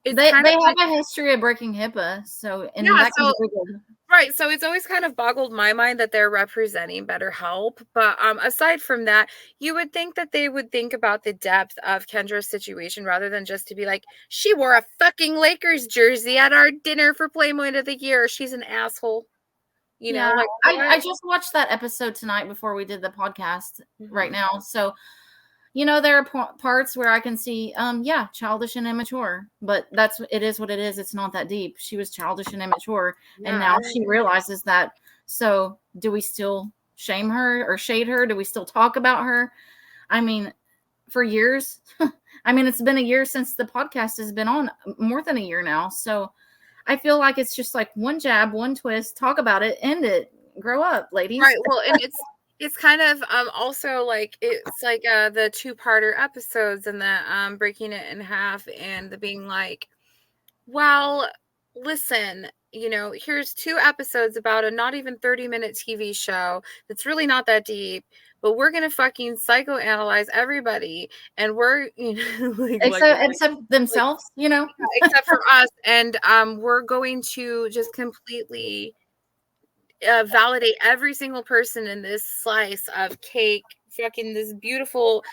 it's They kind of have like, a history of breaking HIPAA, so and yeah, that can so be legal. right. So it's always kind of boggled my mind that they're representing BetterHelp. But aside from that, you would think that they would think about the depth of Kendra's situation rather than just to be like, she wore a fucking Lakers jersey at our dinner for Playboy of the Year. She's an asshole. Yeah, Like I what? just watched that episode tonight before we did the podcast right Mhm. now. So, there are parts where I can see, yeah, childish and immature, but it is what it is. It's not that deep. She was childish and immature, and Yeah, now she realizes that. So, do we still shame her or shade her? Do we still talk about her? I mean, for years, I mean, it's been a year since the podcast has been on, more than a year now. So, I feel like it's just like one jab, one twist, talk about it, end it, grow up, ladies. right. Well, and it's kind of also like it's like the two-parter episodes and the breaking it in half and the being like, well, listen, here's two episodes about a not even 30-minute TV show that's really not that deep, but we're gonna fucking psychoanalyze everybody, and we're Except like themselves, yeah, except for us, and we're going to just completely validate every single person in this slice of cake, fucking this beautiful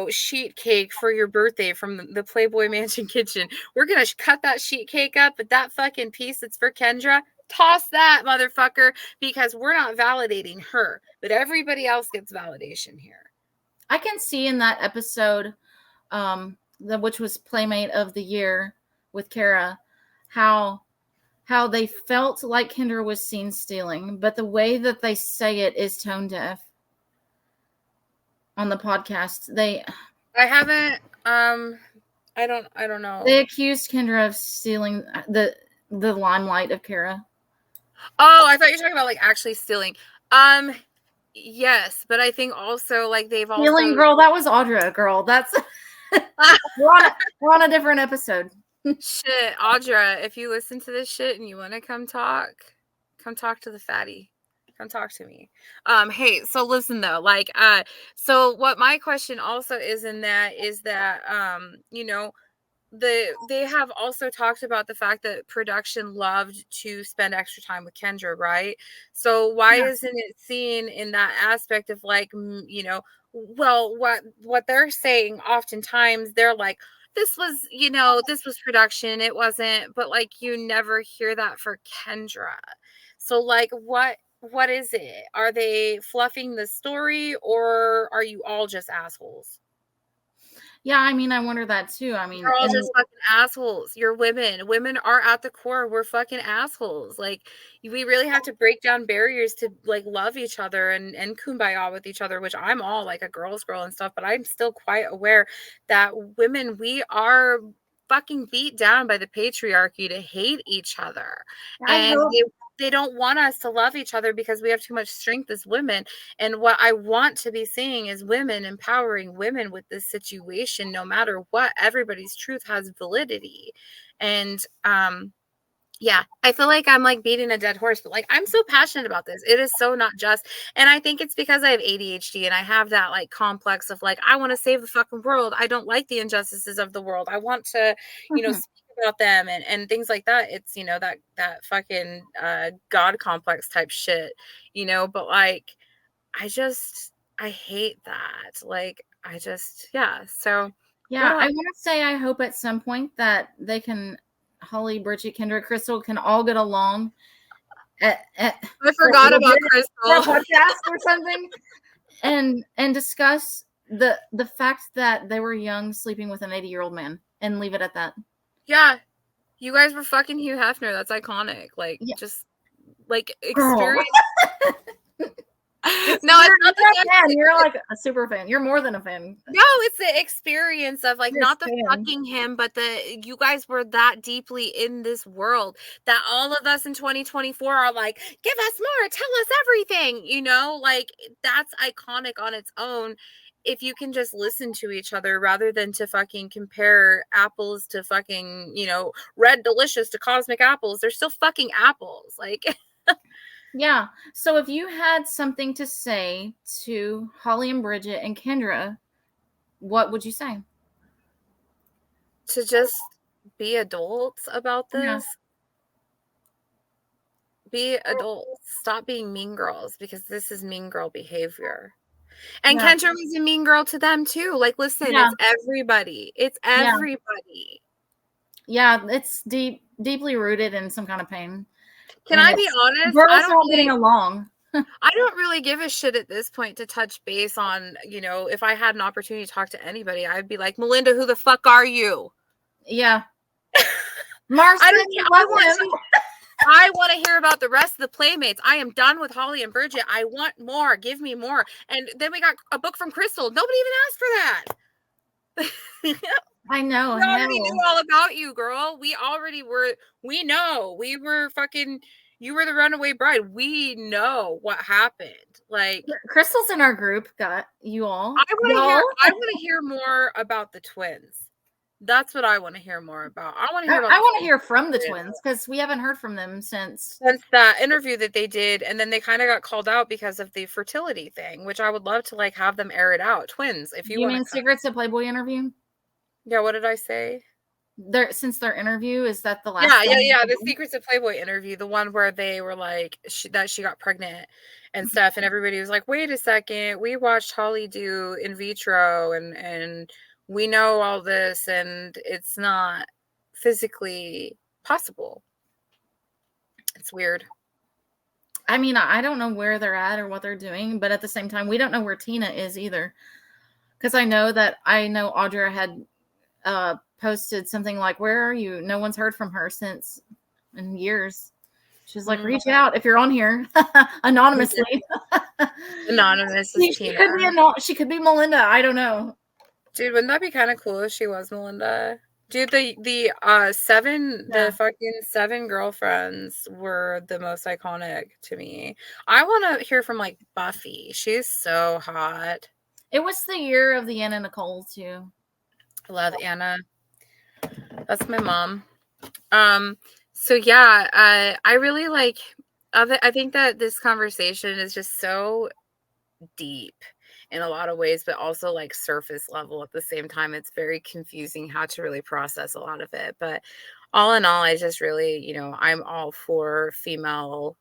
sheet cake for your birthday from the Playboy Mansion kitchen. We're gonna cut that sheet cake up, but that fucking piece that's for Kendra, toss that motherfucker, because we're not validating her, but everybody else gets validation here. I can see in that episode, which was Playmate of the Year with Kara, how they felt like Kendra was seen stealing, but the way that they say it is tone deaf on the podcast. I haven't I don't know. They accused Kendra of stealing the limelight of Kara. Oh, I thought you were talking about like actually stealing. Yes, but I think also like they've Stealing, also girl, that was Audra, girl. That's we're on a different episode. shit, Audra, if you listen to this shit and you want to come talk to the fatty. Come talk to me. Hey, so listen though, like so what my question also is in that is that they have also talked about the fact that production loved to spend extra time with Kendra, right? So why Yeah. isn't it seen in that aspect of like, well, what they're saying oftentimes they're like, this was production, it wasn't, but like you never hear that for Kendra. So like what is it? Are they fluffing the story, or are you all just assholes? Yeah, I mean, I wonder that too. I mean, You're all and just fucking assholes. You're women. Women are at the core. We're fucking assholes. Like we really have to break down barriers to like love each other and kumbaya with each other, which I'm all like a girl's girl and stuff, but I'm still quite aware that women, we are fucking beat down by the patriarchy to hate each other. I And hope. they don't want us to love each other because we have too much strength as women. And what I want to be seeing is women empowering women with this situation, no matter what. Everybody's truth has validity. And Yeah, I feel like I'm like beating a dead horse, but like I'm so passionate about this. It is so not just, and I think it's because I have ADHD and I have that like complex of like I want to save the fucking world. I don't like the injustices of the world. I want to, Mhm. speak about them and things like that. It's that fucking god complex type shit, but like I hate that. Like yeah. So what Yeah, do I I want to say I hope at some point that they can, Holly, Bridget, Kendra, Crystal can all get along I for a forgot little bit about for a Crystal. podcast or something, and discuss the fact that they were young, sleeping with an 80-year-old man, and leave it at that. Yeah, you guys were fucking Hugh Hefner. That's iconic. Like, Yeah, just like girl. experience. It's, No, it's not the you're a fan. fantasy. You're like a super fan. You're more than a fan. No, it's the experience of like You're a not the fan. fucking him, but the you guys were that deeply in this world that all of us in 2024 are like, give us more, tell us everything, like that's iconic on its own. If you can just listen to each other rather than to fucking compare apples to fucking, red delicious to cosmic apples, they're still fucking apples. Like Yeah. So if you had something to say to Holly and Bridget and Kendra, what would you say? to just be adults about Yeah. this. Be adults. Stop being mean girls because this is mean girl behavior. And Yeah. Kendra was a mean girl to them too. Like, listen, Yeah. it's everybody. It's Yeah. everybody. Yeah. It's deeply rooted in some kind of pain. Can And I be it's honest? girls not getting along. I don't really give a shit at this point to touch base on, if I had an opportunity to talk to anybody, I'd be like, Melinda, who the fuck are you? Yeah. Marston, I don't care. love him. I want to hear about the rest of the Playmates. I am done with Holly and Bridget. I want more. Give me more. And then we got a book from Crystal. Nobody even asked for that. I know. We already knew Hell. all about you, girl. We know. We were fucking, you were the runaway bride. We know what happened. Like, Crystal's in our group. Got you all. I want to hear more about the twins. That's what I want to hear more about. I want to hear about I want to hear from the twins because we haven't heard from them since that interview that they did, and then they kind of got called out because of the fertility thing, which I would love to like have them air it out. Twins, if you You want mean to. Secrets of Playboy interview? Yeah, what did I say? Since their interview, is that the last? Yeah. The Secrets of Playboy interview, the one where they were like that she got pregnant and stuff, and everybody was like, "Wait a second, we watched Holly do in vitro, and we know all this, and it's not physically possible." It's weird. I mean, I don't know where they're at or what they're doing, but at the same time, we don't know where Tina is either. Because I know Audra had posted something like, "Where are you? No one's heard from her since in years." She's like, "Reach out if you're on here anonymously." Anonymous is Tina. She could be Melinda. I don't know. Dude, wouldn't that be kind of cool if she was Melinda? Dude, the fucking 7 girlfriends were the most iconic to me. I want to hear from like Buffy. She's so hot. It was the year of the Anna Nicole too. I love Anna. That's my mom. So yeah, I really like. I think that this conversation is just so deep in a lot of ways, but also like surface level at the same time. It's very confusing how to really process a lot of it. But all in all, I just really, I'm all for female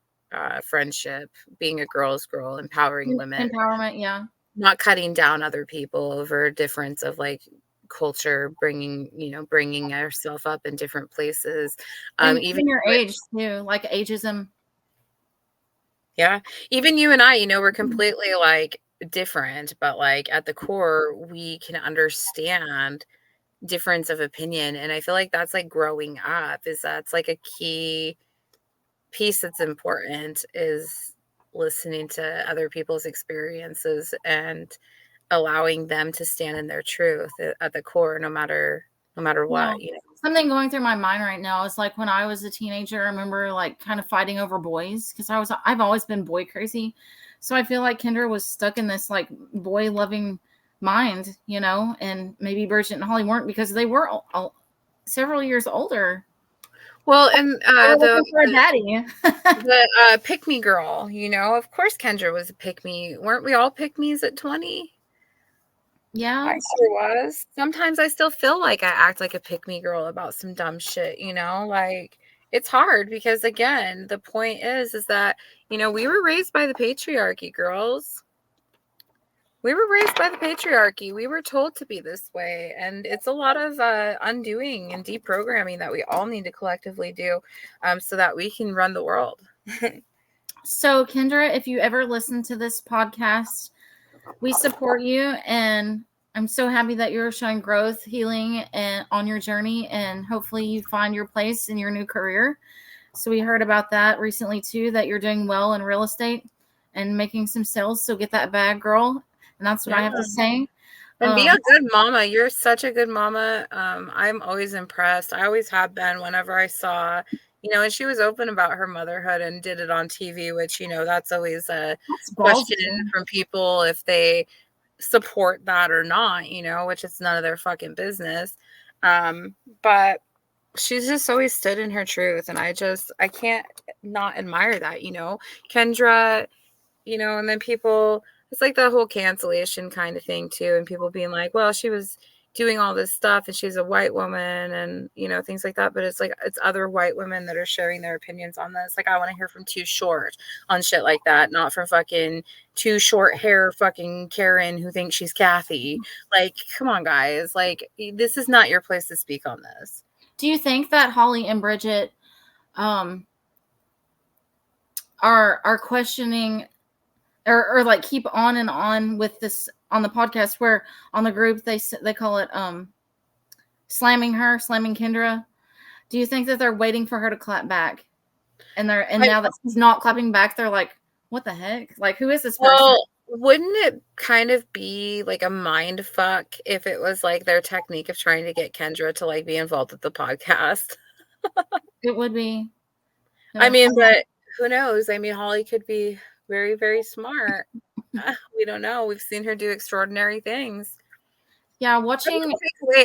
friendship, being a girl's girl, empowering women, Empowerment, yeah. not cutting down other people over difference of like culture, bringing yourself up in different places. And Even your age too, like ageism. Yeah. Even you and I, we're completely like different, but like at the core, we can understand difference of opinion. And I feel like that's like growing up that's like a key piece that's important is listening to other people's experiences and allowing them to stand in their truth at the core, no matter what, Something going through my mind right now is like when I was a teenager, I remember like kind of fighting over boys because I've always been boy crazy. So I feel like Kendra was stuck in this like boy loving mind, and maybe Bridget and Holly weren't because they were several years older. Well, and We're looking for a daddy. the pick me girl, you know, of course Kendra was a pick me. Weren't we all pick me's at 20? Yeah. I sure was. Sometimes I still feel like I act like a pick me girl about some dumb shit, you know? Like it's hard because again, the point is that, you know, we were raised by the patriarchy, girls. We were raised by the patriarchy. We were told to be this way. And it's a lot of undoing and deprogramming that we all need to collectively do so that we can run the world. So, Kendra, if you ever listen to this podcast, we support you. And I'm so happy that you're showing growth, healing, and on your journey. And hopefully you find your place in your new career. So we heard about that recently, too, that you're doing well in real estate and making some sales. So get that bag, girl. And that's what I have to say. And be a good mama. You're such a good mama. I'm always impressed. I always have been whenever I saw, you know, and she was open about her motherhood and did it on TV, which, you know, that's always a question from people if they support that or not, you know, which is none of their fucking business. But she's just always stood in her truth. And I can't not admire that, you know. Kendra, you know, and then people, it's like the whole cancellation kind of thing too, and people being like, well, she was doing all this stuff and she's a white woman and, you know, things like that. But it's like, it's other white women that are sharing their opinions on this. Like, I want to hear from Too Short on shit like that, not from fucking Too Short hair fucking Karen who thinks she's Kathy. Like, come on, guys. Like, this is not your place to speak on this. Do you think that Holly and Bridget are questioning or like keep on and on with this on the podcast, where on the group they call it slamming Kendra? Do you think that they're waiting for her to clap back, and now that she's not clapping back, they're like, what the heck? Like, who is this person? Well, wouldn't it kind of be like a mind fuck if it was like their technique of trying to get Kendra to like be involved with the podcast? It would be. I mean, but who knows? I mean, Holly could be very, very smart. We don't know. We've seen her do extraordinary things. Yeah, watching.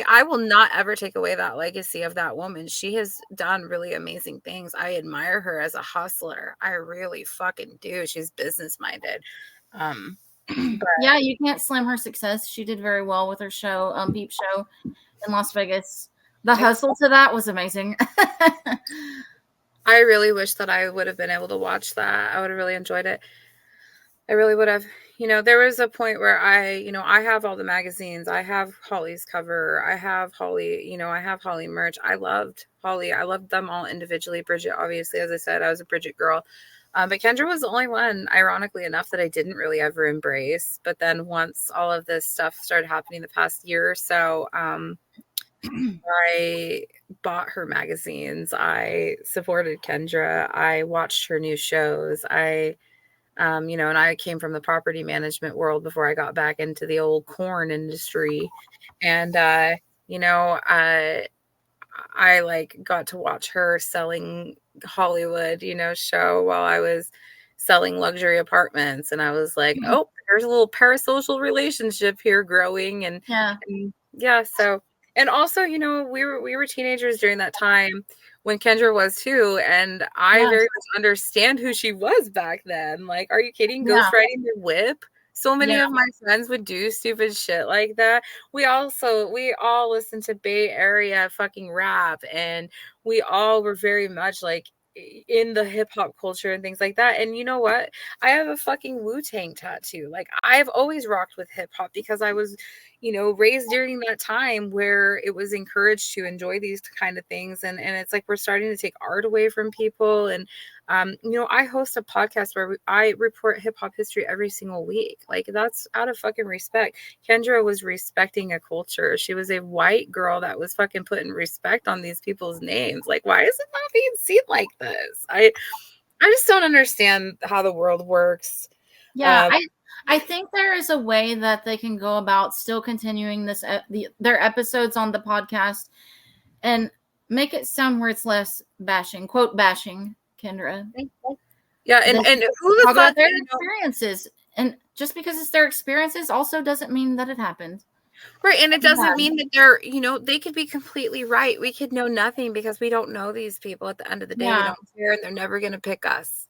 I will not ever take away that legacy of that woman. She has done really amazing things. I admire her as a hustler. I really fucking do. She's business minded. Yeah, you can't slam her success. She did very well with her show, Peep Show in Las Vegas. The hustle to that was amazing. I really wish that I would have been able to watch that. I would have really enjoyed it. I really would have. You know, there was a point where I have all the magazines. I have Holly's cover. I have Holly, I have Holly merch. I loved Holly. I loved them all individually. Bridget, obviously, as I said, I was a Bridget girl. But Kendra was the only one, ironically enough, that I didn't really ever embrace. But then once all of this stuff started happening the past year or so, I bought her magazines. I supported Kendra. I watched her new shows. And I came from the property management world before I got back into the old corn industry. And, I like got to watch her selling Hollywood, show while I was selling luxury apartments. And I was like, oh, there's a little parasocial relationship here growing. And yeah. So, and also, we were teenagers during that time when Kendra was too. And I very much understand who she was back then. Like, are you kidding? Ghost riding the whip. So many of my friends would do stupid shit like that. We all listened to Bay Area fucking rap, and we all were very much like in the hip hop culture and things like that. And you know what? I have a fucking Wu-Tang tattoo. Like, I've always rocked with hip hop because I was, raised during that time where it was encouraged to enjoy these kind of things. And it's like we're starting to take art away from people. And I host a podcast where I report hip hop history every single week. Like, that's out of fucking respect. Kendra was respecting a culture. She was a white girl that was fucking putting respect on these people's names. Like, why is it not being seen like this? I just don't understand how the world works. Yeah, I think there is a way that they can go about still continuing this their episodes on the podcast and make it sound where it's less bashing, quote bashing, Kendra. Yeah, and who talk about their experiences, and just because it's their experiences also doesn't mean that it happened. Right, and it doesn't Yeah. mean that they're, they could be completely right. We could know nothing because we don't know these people. At the end of the day, we Yeah. don't care, and they're never gonna pick us.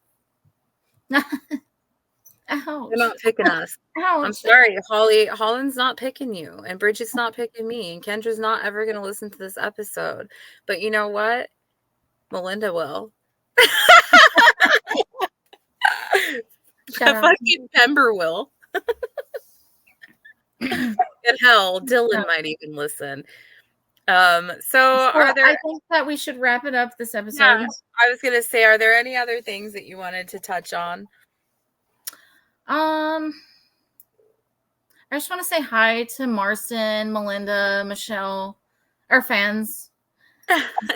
They're Ouch. not picking us. I'm Ouch. sorry, Holland's not picking you, and Bridget's not picking me, and Kendra's not ever gonna listen to this episode. But you know what? Melinda will. Shut up. Fucking Pember will. And hell, Dylan No. might even listen. So So are there I think that we should wrap it up this yeah, episode. I was gonna say, are there any other things that you wanted to touch on? Um, I just want to say hi to Marston, Melinda, Michelle, our fans.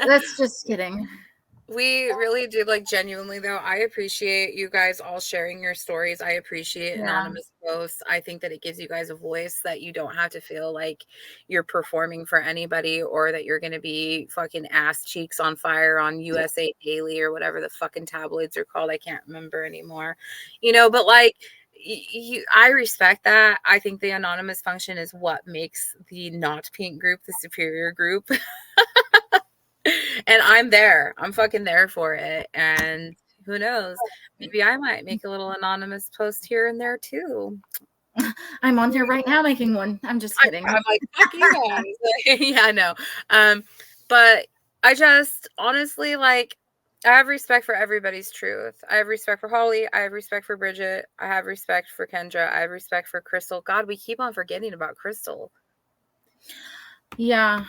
That's just kidding. We really do, like, genuinely though, I appreciate you guys all sharing your stories. I appreciate Yeah. anonymous posts. I think that it gives you guys a voice that you don't have to feel like you're performing for anybody or that you're gonna be fucking ass cheeks on fire on USA Daily or whatever the fucking tabloids are called. I can't remember anymore. But like I respect that. I think the anonymous function is what makes the not pink group the superior group. And I'm there. I'm fucking there for it. And who knows? Maybe I might make a little anonymous post here and there too. I'm on here right now making one. I'm just kidding. I'm like, fuck you guys. Yeah, no. But I just honestly like I have respect for everybody's truth. I have respect for Holly. I have respect for Bridget. I have respect for Kendra. I have respect for Crystal. God, we keep on forgetting about Crystal. Yeah.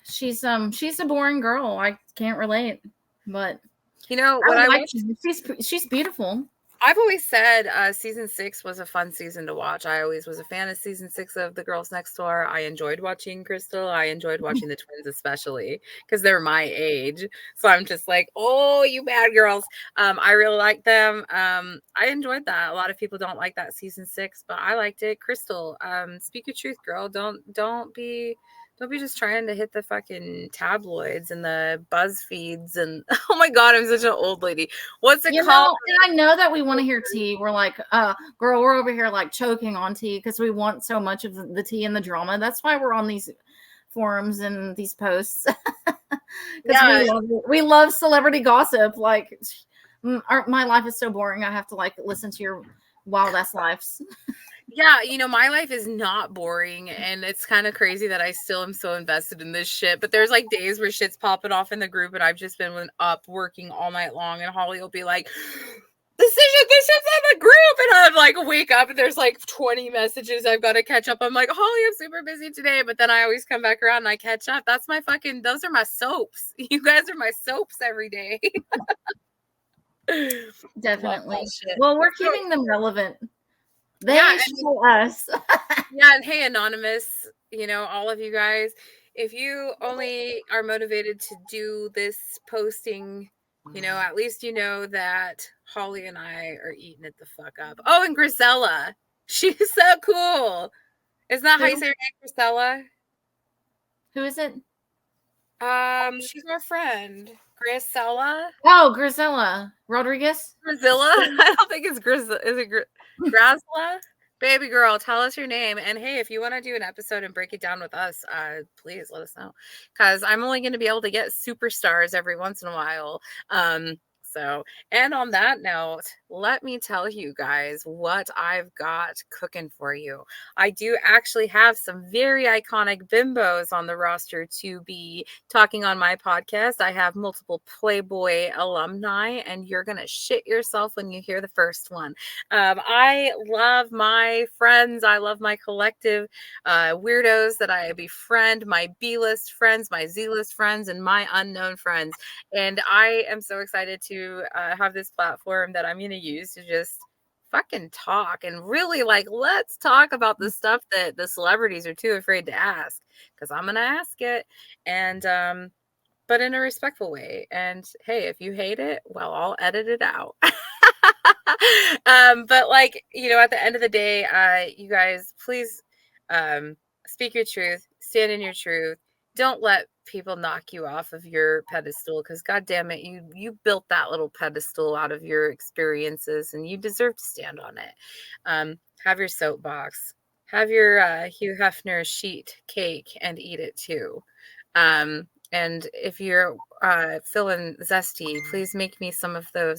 She's a boring girl. I can't relate. But When I I like watched she's beautiful. I've always said season 6 was a fun season to watch. I always was a fan of season 6 of The Girls Next Door. I enjoyed watching Crystal. I enjoyed watching the twins, especially because they're my age. So I'm just like, oh, you bad girls. I really like them. I enjoyed that. A lot of people don't like that season 6, but I liked it. Crystal, speak your truth, girl. Don't be just trying to hit the fucking tabloids and the buzz feeds and oh my god, I'm such an old lady. What's it called? And I know that we want to hear tea. We're like, girl, we're over here like choking on tea because we want so much of the tea and the drama. That's why we're on these forums and these posts. Because we love celebrity gossip. Like, my life is so boring. I have to like listen to your wild ass lives. Yeah, my life is not boring, and it's kind of crazy that I still am so invested in this shit. But there's like days where shit's popping off in the group, and I've just been up working all night long, and Holly will be like, this shit's in the group, and I'm like wake up and there's like 20 messages I've got to catch up. I'm like, Holly, I'm super busy today, but then I always come back around and I catch up. Those are my soaps. You guys are my soaps every day. Definitely. Well, we're keeping them relevant. They show us. Yeah, and hey, anonymous, all of you guys, if you only are motivated to do this posting, at least you know that Holly and I are eating it the fuck up. Oh, and Grisella, she's so cool. Isn't that how you say her name, Grisella? Who is it? She's our friend, Grisella. Oh, Grisella Rodriguez. Grisella. I don't think it's Grisella. Is it Grisella? Baby girl, tell us your name. And hey, if you want to do an episode and break it down with us, please let us know. Because I'm only going to be able to get superstars every once in a while. And on that note, let me tell you guys what I've got cooking for you. I do actually have some very iconic bimbos on the roster to be talking on my podcast. I have multiple Playboy alumni, and you're going to shit yourself when you hear the first one. I love my friends. I love my collective weirdos that I befriend, my B-list friends, my Z-list friends, and my unknown friends. And I am so excited to have this platform that I'm going to use to just fucking talk and really let's talk about the stuff that the celebrities are too afraid to ask, because I'm going to ask it. And, but in a respectful way. And hey, if you hate it, well, I'll edit it out. But at the end of the day, you guys, please speak your truth, stand in your truth. Don't let people knock you off of your pedestal, because god damn it, you built that little pedestal out of your experiences and you deserve to stand on it. Have your soapbox, have your Hugh Hefner sheet cake and eat it too. And if you're feeling zesty, please make me some of those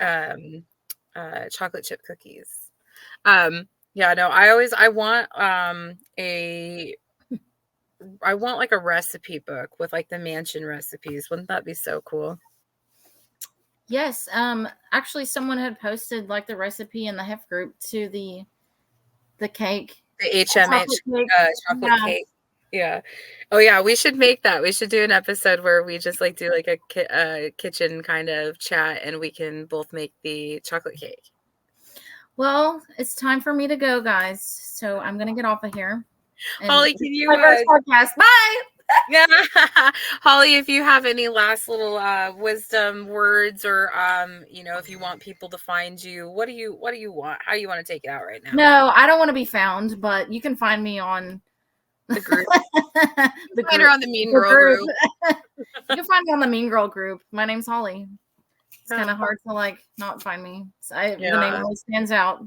um, chocolate chip cookies. Yeah, no, I want like a recipe book with like the mansion recipes. Wouldn't that be so cool? Yes. Actually, someone had posted like the recipe in the Hef group to the cake, The HMH chocolate cake. chocolate Yeah. cake. Yeah. Oh yeah, we should make that. We should do an episode where we just like do like a kitchen kind of chat, and we can both make the chocolate cake. Well, it's time for me to go, guys. So I'm gonna get off of here. And Holly, can you my first podcast. Bye. yeah. Holly, if you have any last little wisdom words, or if you want people to find you, what do you want? How do you want to take it out right now? No, I don't want to be found, but you can find me on The group. the Find her group. on the Mean Girl group. You can find me on the Mean Girl group. My name's Holly. It's kind of hard to like not find me. So the name always stands out.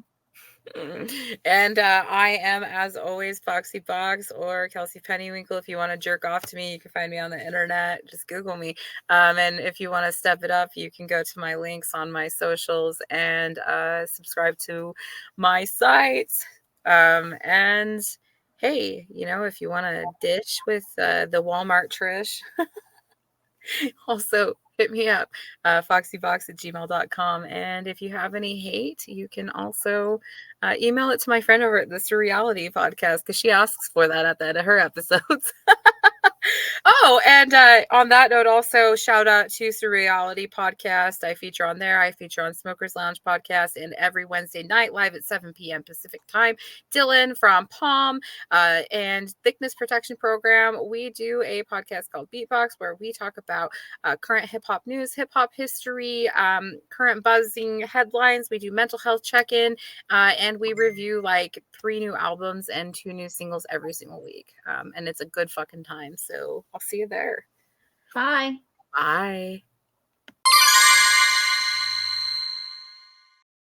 And I am, as always, Foxy Fox or Kelsey Pennywinkle. If you want to jerk off to me, you can find me on the internet. Just Google me. And if you want to step it up, you can go to my links on my socials and subscribe to my sites. And hey, if you want to ditch with the Walmart Trish, also hit me up, foxybox@gmail.com. And if you have any hate, you can also email it to my friend over at the Surreality podcast, because she asks for that at the end of her episodes. Oh, and on that note, also shout out to Surreality Podcast. I feature on there. I feature on Smokers Lounge Podcast, and every Wednesday night live at 7 p.m. Pacific time. Dylan from Palm and Thickness Protection Program. We do a podcast called Beatbox, where we talk about current hip hop news, hip hop history, current buzzing headlines. We do mental health check-in, and we review like 3 new albums and 2 new singles every single week. And it's a good fucking time. So I'll see you there. Bye. Bye.